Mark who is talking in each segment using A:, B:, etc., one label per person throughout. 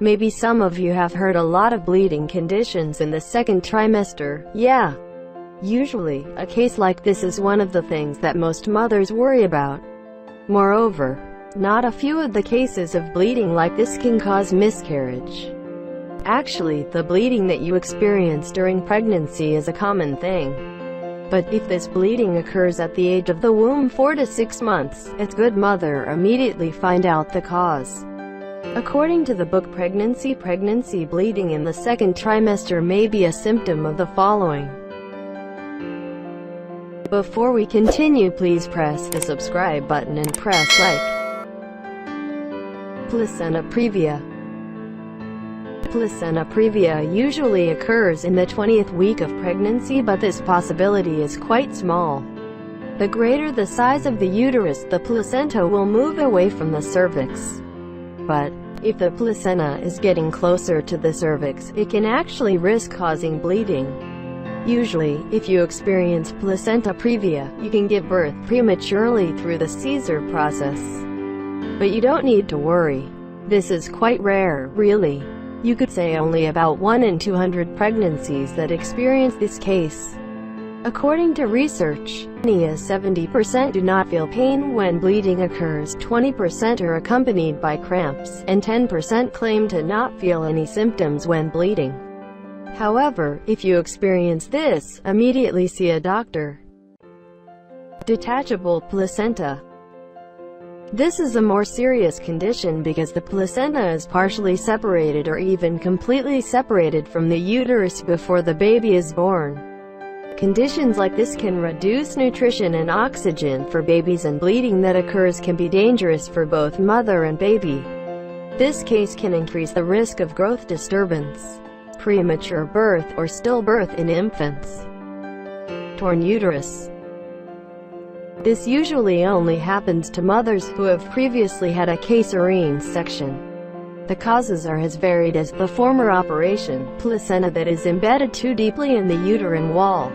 A: Maybe some of you have heard a lot of bleeding conditions in the second trimester. Yeah. Usually, a case like this is one of the things that most mothers worry about. Moreover, not a few of the cases of bleeding like this can cause miscarriage. Actually, the bleeding that you experience during pregnancy is a common thing. But if this bleeding occurs at the age of the womb 4 to 6 months, it's good mother immediately find out the cause. According to the book Pregnancy bleeding in the second trimester may be a symptom of the following. Before we continue, please press the subscribe button and press like. Placenta previa. Placenta previa usually occurs in the 20th week of pregnancy, but this possibility is quite small. The greater the size of the uterus, the placenta will move away from the cervix. But if the placenta is getting closer to the cervix, it can actually risk causing bleeding. Usually, if you experience placenta previa, you can give birth prematurely through the Caesar process. But you don't need to worry. This is quite rare, really. You could say only about 1 in 200 pregnancies that experience this case. According to research, 70% do not feel pain when bleeding occurs, 20% are accompanied by cramps, and 10% claim to not feel any symptoms when bleeding. However, if you experience this, immediately see a doctor. Detachable placenta. This is a more serious condition because the placenta is partially separated or even completely separated from the uterus before the baby is born. Conditions like this can reduce nutrition and oxygen for babies, and bleeding that occurs can be dangerous for both mother and baby. This case can increase the risk of growth disturbance, premature birth, or stillbirth in infants. Torn uterus. This usually only happens to mothers who have previously had a caesarean section. The causes are as varied as the former operation, placenta that is embedded too deeply in the uterine wall,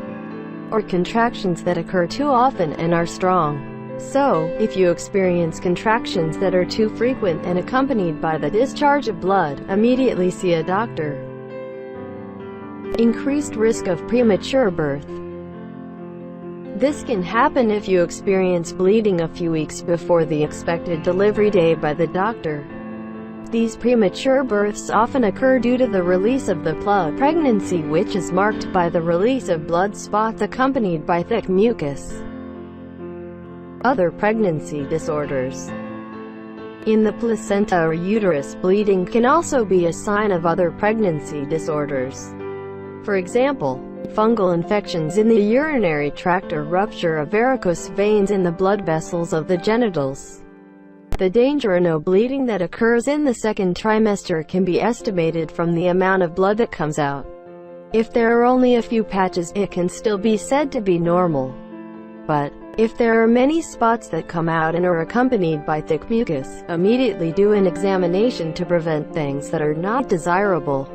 A: or contractions that occur too often and are strong. So, if you experience contractions that are too frequent and accompanied by the discharge of blood, immediately see a doctor. Increased risk of premature birth. This can happen if you experience bleeding a few weeks before the expected delivery day by the doctor. These premature births often occur due to the release of the pregnancy, which is marked by the release of blood spots accompanied by thick mucus. Other pregnancy disorders. In the placenta or uterus, bleeding can also be a sign of other pregnancy disorders. For example, fungal infections in the urinary tract or rupture of varicose veins in the blood vessels of the genitals. The danger of bleeding that occurs in the second trimester can be estimated from the amount of blood that comes out. If there are only a few patches, it can still be said to be normal. But if there are many spots that come out and are accompanied by thick mucus, immediately do an examination to prevent things that are not desirable.